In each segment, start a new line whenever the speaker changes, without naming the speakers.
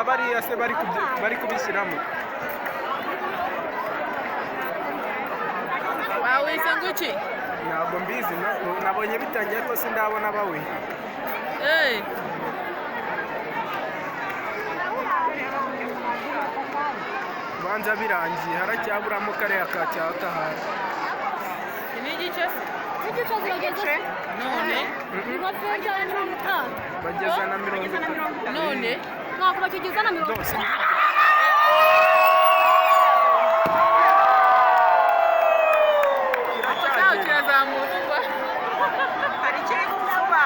bariya se bari kubishyiramo.
Bawize nguki?
Ntabwo mbizi, nabonye bitangiye ko sindabona bawe. Banza birangiye haracyaburamo kariya ka cyatahari.
Ni igice se?
Igice zirageze
none
bageza na 50
none
ntabwo bakigeza na 50.
kirazamurwa
hari kiri kuba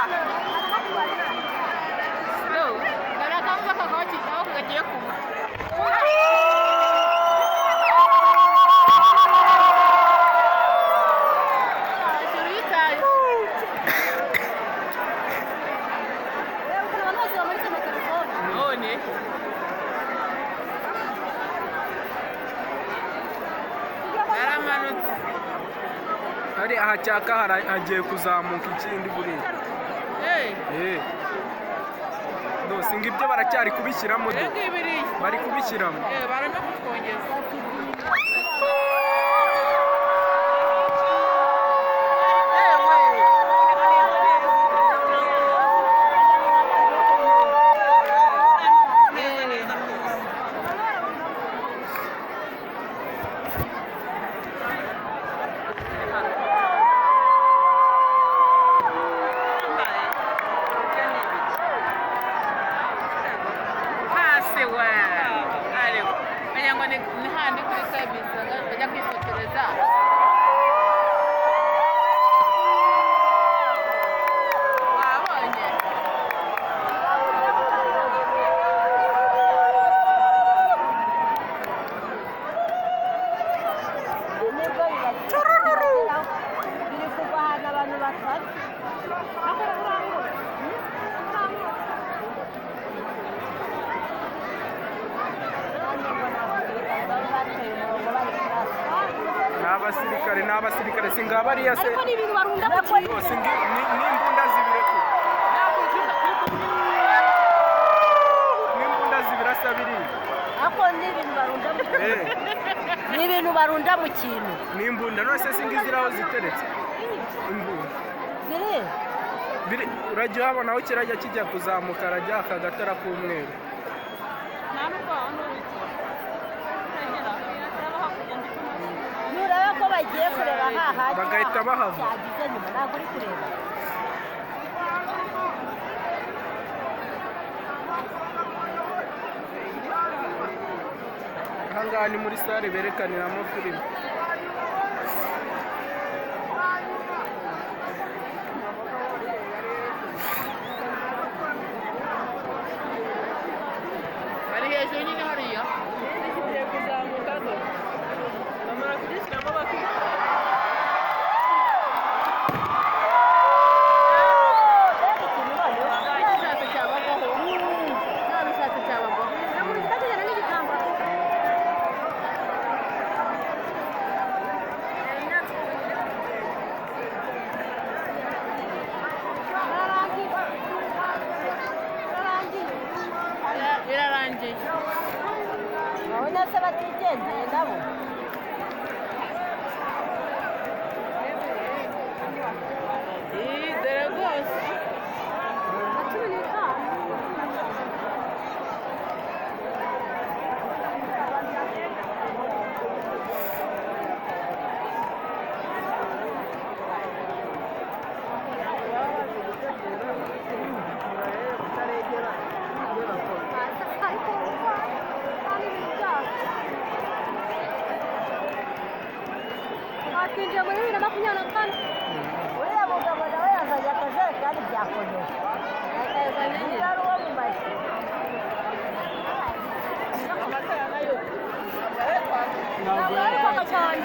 garagaza ko gakizaho kagiye kuba
hari ahacyaka hagiye kuzamuka ikindi buriya. Dose ngibyo baracyari kubishyiramo, bari kubishyiramo.
barimo kutwongeza. Ni handi kuri service bajya kwifotoreza. Wabonye?
biri kuva ahantu abantu batatu.
N'abasirikare singaba ariya se.
Ariko ni ibintu barunda mu kintu.
Yose n'imbunda zibire ku. N'imbunda zibirasa biri.
Ako ni ibintu barunda mu kintu. Ni ibintu barunda mu kintu.
N'imbunda nose singiziraho ziteretse. Imbunda.
Ziri?
Urajya uhabona aho kirajya kijya kuzamuka arajya akagatara k'umweru.
Nureba ko bagiye kureba hahandi
bagahita bahava.
cyagize nyuma ntabwo uri kureba.
Ahangaha ni muri sale berekaniramo filime.
Bari hejuru nyine hariya. Kigiye kuzamuka do. Bamara kugishyiramo bakigwa. Birarangiye.
Urabona se batigendeye nabo.
Dore rwose.
Twinjiye muri 2024. Uriya mugabo nawe yazanye akajerekani byakomeye. Akazanye nyine ari uwo mu mazi.
Amatara nayo.
Ntabwo ari kwaka cyane.